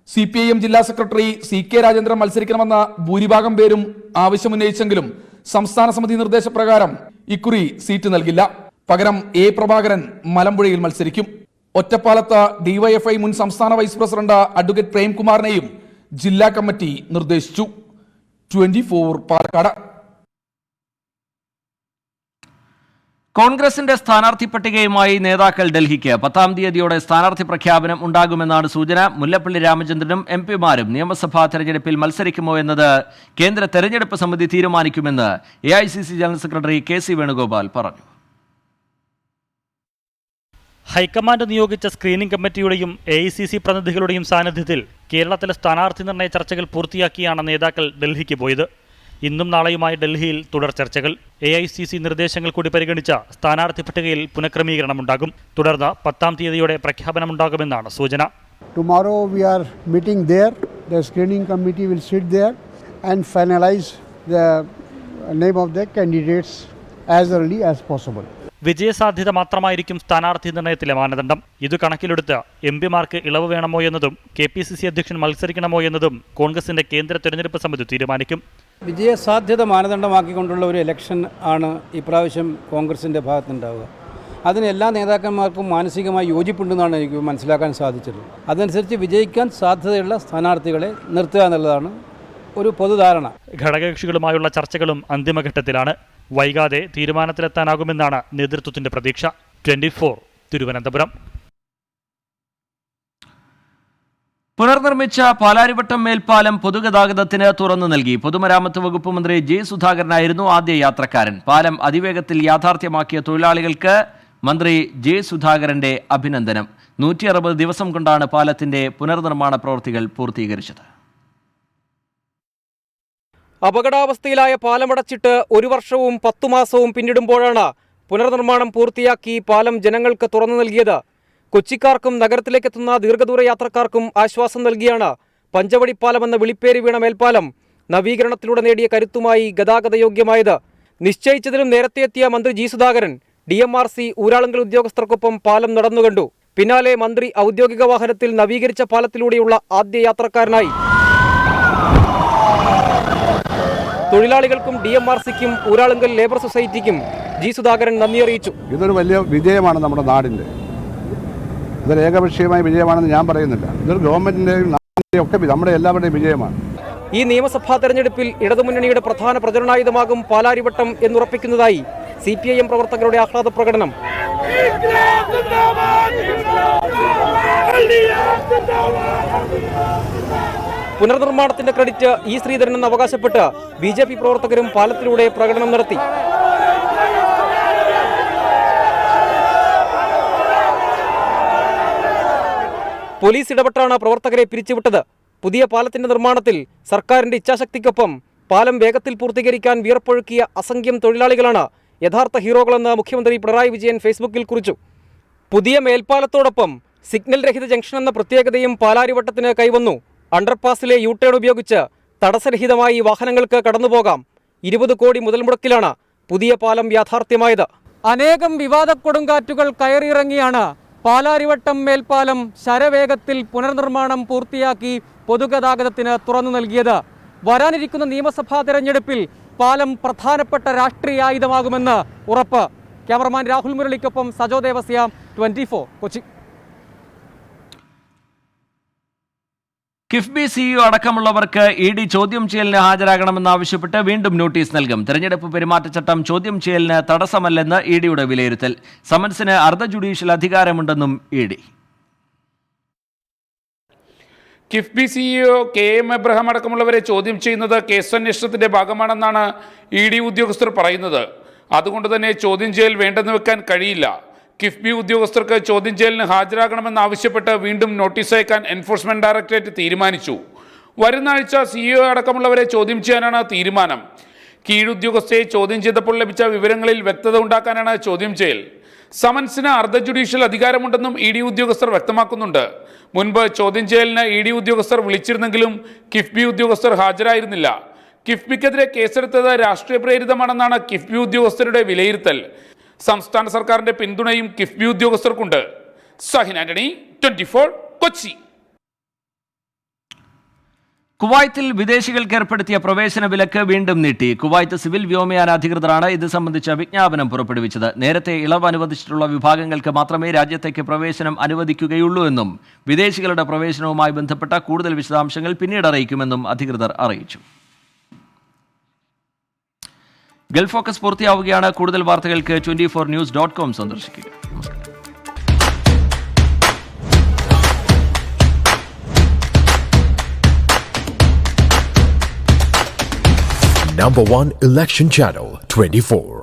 CPIM ജില്ലാ സെക്രട്ടറി CK രാജേന്ദ്രൻ മത്സരിക്കണമെന്ന ഭൂരിഭാഗം പേരും ആവശ്യമുന്നയിച്ചെങ്കിലും സംസ്ഥാന സമിതി നിർദ്ദേശപ്രകാരം ഇക്കുറി സീറ്റ് നൽകില്ല. പകരം A പ്രഭാകരൻ മലമ്പുഴയിൽ മത്സരിക്കും. ഒറ്റപ്പാലത്ത് DYFI മുൻ സംസ്ഥാന വൈസ് പ്രസിഡന്റ് അഡ്വക്കേറ്റ് പ്രേംകുമാറിനെയും ജില്ലാ കമ്മിറ്റി നിർദ്ദേശിച്ചു. 24 പാലക്കാട്. കോൺഗ്രസിന്റെ സ്ഥാനാർത്ഥി പട്ടികയുമായി നേതാക്കൾ ഡൽഹിക്ക്. 10-ാം തീയതിയോടെ സ്ഥാനാർത്ഥി പ്രഖ്യാപനം ഉണ്ടാകുമെന്നാണ് സൂചന. മുല്ലപ്പള്ളി രാമചന്ദ്രനും MP-മാരും നിയമസഭാ തെരഞ്ഞെടുപ്പിൽ മത്സരിക്കുമോ എന്നത് കേന്ദ്ര തെരഞ്ഞെടുപ്പ് സമിതി തീരുമാനിക്കുമെന്ന് AICC general secretary KC Venugopal പറഞ്ഞു. ഹൈക്കമാൻഡ് നിയോഗിച്ച സ്ക്രീനിംഗ് കമ്മിറ്റിയുടെയും AICC പ്രതിനിധികളുടെയും സാന്നിധ്യത്തിൽ കേരളത്തിലെ സ്ഥാനാർത്ഥി നിർണയ ചർച്ചകൾ പൂർത്തിയാക്കിയാണ് നേതാക്കൾ ഡൽഹിക്ക് പോയത്. ഇന്നും നാളെയുമായി ഡൽഹിയിൽ തുടർ ചർച്ചകൾ. AICC നിർദ്ദേശങ്ങൾ കൂടി പരിഗണിച്ച സ്ഥാനാർത്ഥി പട്ടികയിൽ പുനഃക്രമീകരണമുണ്ടാകും. തുടർന്ന് 10-ാം തീയതിയോടെ പ്രഖ്യാപനമുണ്ടാകുമെന്നാണ് സൂചന. Tomorrow we are meeting there. The screening committee will sit there and finalize the name of the candidates as early as possible. വിജയസാധ്യത മാത്രമായിരിക്കും സ്ഥാനാർത്ഥി നിർണയത്തിലെ മാനദണ്ഡം. ഇത് കണക്കിലെടുത്ത് MP-മാർക്ക് ഇളവ് വേണമോ എന്നതും KPCC അധ്യക്ഷൻ മത്സരിക്കണമോ എന്നതും കോൺഗ്രസിന്റെ കേന്ദ്ര തെരഞ്ഞെടുപ്പ് സമിതി തീരുമാനിക്കും. വിജയസാധ്യത മാനദണ്ഡമാക്കിക്കൊണ്ടുള്ള ഒരു ഇലക്ഷൻ ആണ് ഇപ്രാവശ്യം കോൺഗ്രസിൻ്റെ ഭാഗത്തുണ്ടാവുക. അതിന് എല്ലാ നേതാക്കന്മാർക്കും മാനസികമായി യോജിപ്പുണ്ടെന്നാണ് എനിക്ക് മനസ്സിലാക്കാൻ സാധിച്ചിട്ടുള്ളത്. അതനുസരിച്ച് വിജയിക്കാൻ സാധ്യതയുള്ള സ്ഥാനാർത്ഥികളെ നിർത്തുക എന്നുള്ളതാണ് ഒരു പൊതുധാരണ. ഘടകകക്ഷികളുമായുള്ള ചർച്ചകളും അന്തിമഘട്ടത്തിലാണ്. വൈകാതെ തീരുമാനത്തിലെത്താനാകുമെന്നാണ് നേതൃത്വത്തിന്റെ പ്രതീക്ഷ. 24 തിരുവനന്തപുരം. പുനർനിർമ്മിച്ച പാലാരിവട്ടം മേൽപ്പാലം പൊതുഗതാഗതത്തിന് തുറന്നു നൽകി. പൊതുമരാമത്ത് വകുപ്പ് മന്ത്രി J. സുധാകരനായിരുന്നു ആദ്യ യാത്രക്കാരൻ. പാലം അതിവേഗത്തിൽ യാഥാർത്ഥ്യമാക്കിയ തൊഴിലാളികൾക്ക് മന്ത്രി J. സുധാകരന്റെ അഭിനന്ദനം. 160 ദിവസം കൊണ്ടാണ് പാലത്തിന്റെ പുനർനിർമ്മാണ പ്രവൃത്തികൾ പൂർത്തീകരിച്ചത്. അപകടാവസ്ഥയിലായ പാലമടച്ചിട്ട് 1 വർഷവും 10 മാസവും പിന്നിടുമ്പോഴാണ് പുനർനിർമ്മാണം പൂർത്തിയാക്കി പാലം ജനങ്ങൾക്ക് തുറന്നു നൽകിയത്. കൊച്ചിക്കാർക്കും നഗരത്തിലേക്കെത്തുന്ന ദീർഘദൂര യാത്രക്കാർക്കും ആശ്വാസം നൽകിയാണ് പഞ്ചവടിപ്പാലം എന്ന വിളിപ്പേര് വീണ മേൽപ്പാലം നവീകരണത്തിലൂടെ നേടിയ കരുത്തുമായി ഗതാഗതയോഗ്യമായത്. നിശ്ചയിച്ചതിലും നേരത്തെ എത്തിയ മന്ത്രി G. സുധാകരൻ DMRC ഊരാളുങ്കൽ ഉദ്യോഗസ്ഥർക്കൊപ്പം പാലം നടന്നുകണ്ടു. പിന്നാലെ മന്ത്രി ഔദ്യോഗിക വാഹനത്തിൽ നവീകരിച്ച പാലത്തിലൂടെയുള്ള ആദ്യ യാത്രക്കാരനായി. തൊഴിലാളികൾക്കും DMRCക്കും ഊരാളുങ്കൽ ലേബർ സൊസൈറ്റിക്കും G. സുധാകരൻ നന്ദി അറിയിച്ചു. ഇതൊരു വലിയ വിജയമാണ് നമ്മുടെ നാടിൻ്റെ. ഇതൊരു ഏകപക്ഷീയമായ വിജയമാണെന്ന് ഞാൻ പറയുന്നില്ല. ഇതൊരു ഗവൺമെന്റിന്റെയും നാടിന്റെയും ഒക്കെ നമ്മുടെ എല്ലാവരുടെയും വിജയമാണ്. ഈ നിയമസഭാ തെരഞ്ഞെടുപ്പിൽ ഇടതുമുന്നണിയുടെ പ്രധാന പ്രചരണായുധമാകും പാലാരിവട്ടം എന്നുറപ്പിക്കുന്നതായി CPIM പ്രവർത്തകരുടെ ആഹ്ലാദ പ്രകടനം. പുനർനിർമ്മാണത്തിന്റെ ക്രെഡിറ്റ് E. ശ്രീധരൻ എന്ന് അവകാശപ്പെട്ട് BJP പ്രവർത്തകരും പാലത്തിലൂടെ പ്രകടനം നടത്തി. പോലീസ് ഇടപെട്ടാണ് പ്രവർത്തകരെ പിരിച്ചുവിട്ടത്. പുതിയ പാലത്തിന്റെ നിർമ്മാണത്തിൽ സർക്കാരിന്റെ ഇച്ഛാശക്തിക്കൊപ്പം പാലം വേഗത്തിൽ പൂർത്തീകരിക്കാൻ വിയർപ്പൊഴുക്കിയ അസംഖ്യം തൊഴിലാളികളാണ് യഥാർത്ഥ ഹീറോകളെന്ന് മുഖ്യമന്ത്രി പിണറായി വിജയൻ ഫേസ്ബുക്കിൽ കുറിച്ചു. പുതിയ മേൽപ്പാലത്തോടൊപ്പം സിഗ്നൽ രഹിത ജംഗ്ഷൻ എന്ന പ്രത്യേകതയും പാലാരിവട്ടത്തിന് കൈവന്നു. അണ്ടർപാസിലെ യു-ടേൺ ഉപയോഗിച്ച് തടസ്സരഹിതമായി വാഹനങ്ങൾക്ക് കടന്നുപോകാം. 20 കോടി മുതൽ മുടക്കിലാണ് പുതിയ പാലം യാഥാർത്ഥ്യമായത്. അനേകം വിവാദ കൊടുങ്കാറ്റുകൾ കയറിയിറങ്ങിയാണ് പാലാരിവട്ടം മേൽപ്പാലം ശരവേഗത്തിൽ പുനർനിർമ്മാണം പൂർത്തിയാക്കി പൊതുഗതാഗതത്തിന് തുറന്നു നൽകിയത്. വരാനിരിക്കുന്ന നിയമസഭാ തെരഞ്ഞെടുപ്പിൽ പാലം പ്രധാനപ്പെട്ട രാഷ്ട്രീയ ആയുധമാകുമെന്ന് ഉറപ്പ്. ക്യാമറമാൻ രാഹുൽ മുരളിക്കൊപ്പം സജോ ദേവസ്യ, 24 കൊച്ചി. കിഫ്ബി CEO അടക്കമുള്ളവർക്ക് ED ചോദ്യം ചെയ്യലിന് ഹാജരാകണമെന്നാവശ്യപ്പെട്ട് വീണ്ടും നോട്ടീസ് നൽകും. തെരഞ്ഞെടുപ്പ് പെരുമാറ്റച്ചട്ടം ചോദ്യം ചെയ്യലിന് തടസ്സമല്ലെന്ന് EDയുടെ വിലയിരുത്തൽ. സമൻസിന് അർദ്ധ ജുഡീഷ്യൽ അധികാരമുണ്ടെന്നും ED. KIIFB CEO KM Abraham അടക്കമുള്ളവരെ ചോദ്യം ചെയ്യുന്നത് കേസന്വേഷണത്തിന്റെ ഭാഗമാണെന്നാണ് ED ഉദ്യോഗസ്ഥർ പറയുന്നത്. അതുകൊണ്ട് തന്നെ ചോദ്യം ചെയ്യൽ വേണ്ടെന്ന് വെക്കാൻ കഴിയില്ല. കിഫ്ബി ഉദ്യോഗസ്ഥർക്ക് ചോദ്യം ചെയ്യലിന് ഹാജരാകണമെന്നാവശ്യപ്പെട്ട് വീണ്ടും നോട്ടീസ് അയക്കാൻ എൻഫോഴ്സ്മെന്റ് ഡയറക്ടറേറ്റ് തീരുമാനിച്ചു. വരുന്ന ആഴ്ച CEO അടക്കമുള്ളവരെ ചോദ്യം ചെയ്യാനാണ് തീരുമാനം. കീഴുദ്യോഗസ്ഥയെ ചോദ്യം ചെയ്തപ്പോൾ ലഭിച്ച വിവരങ്ങളിൽ വ്യക്തത ഉണ്ടാക്കാനാണ് ചോദ്യം ചെയ്യൽ. സമൻസിന് അർദ്ധ ജുഡീഷ്യൽ അധികാരമുണ്ടെന്നും ED ഉദ്യോഗസ്ഥർ വ്യക്തമാക്കുന്നുണ്ട്. മുൻപ് ചോദ്യം ചെയ്യലിന് ED ഉദ്യോഗസ്ഥർ വിളിച്ചിരുന്നെങ്കിലും കിഫ്ബി ഉദ്യോഗസ്ഥർ ഹാജരായിരുന്നില്ല. കിഫ്ബിക്കെതിരെ കേസെടുത്തത് രാഷ്ട്രീയ പ്രേരിതമാണെന്നാണ് കിഫ്ബി ഉദ്യോഗസ്ഥരുടെ വിലയിരുത്തൽ. സംസ്ഥാന സർക്കാരിന്റെ പിന്തുണയും കിഫ്ബി ഉദ്യോഗസ്ഥർക്കുണ്ട്. സഹിൻ ആന്റണി, 24 കൊച്ചി. കുവൈത്തിൽ വിദേശികൾക്ക് ഏർപ്പെടുത്തിയ പ്രവേശന വിലക്ക് വീണ്ടും നീട്ടി. കുവൈത്ത് സിവിൽ വ്യോമയാന അധികൃതരാണ് ഇത് സംബന്ധിച്ച വിജ്ഞാപനം പുറപ്പെടുവിച്ചത്. നേരത്തെ ഇളവ് അനുവദിച്ചിട്ടുള്ള വിഭാഗങ്ങൾക്ക് മാത്രമേ രാജ്യത്തേക്ക് പ്രവേശനം അനുവദിക്കുകയുള്ളൂ എന്നും വിദേശികളുടെ പ്രവേശനവുമായി ബന്ധപ്പെട്ട കൂടുതൽ വിശദാംശങ്ങൾ പിന്നീട് അറിയിക്കുമെന്നും അധികൃതർ അറിയിച്ചു. ഗൾഫ് ഫോക്കസ് പൂർത്തിയാവുകയാണ്. കൂടുതൽ വാർത്തകൾക്ക് 24news.com സന്ദർശിക്കുക. Number 1 election channel, 24.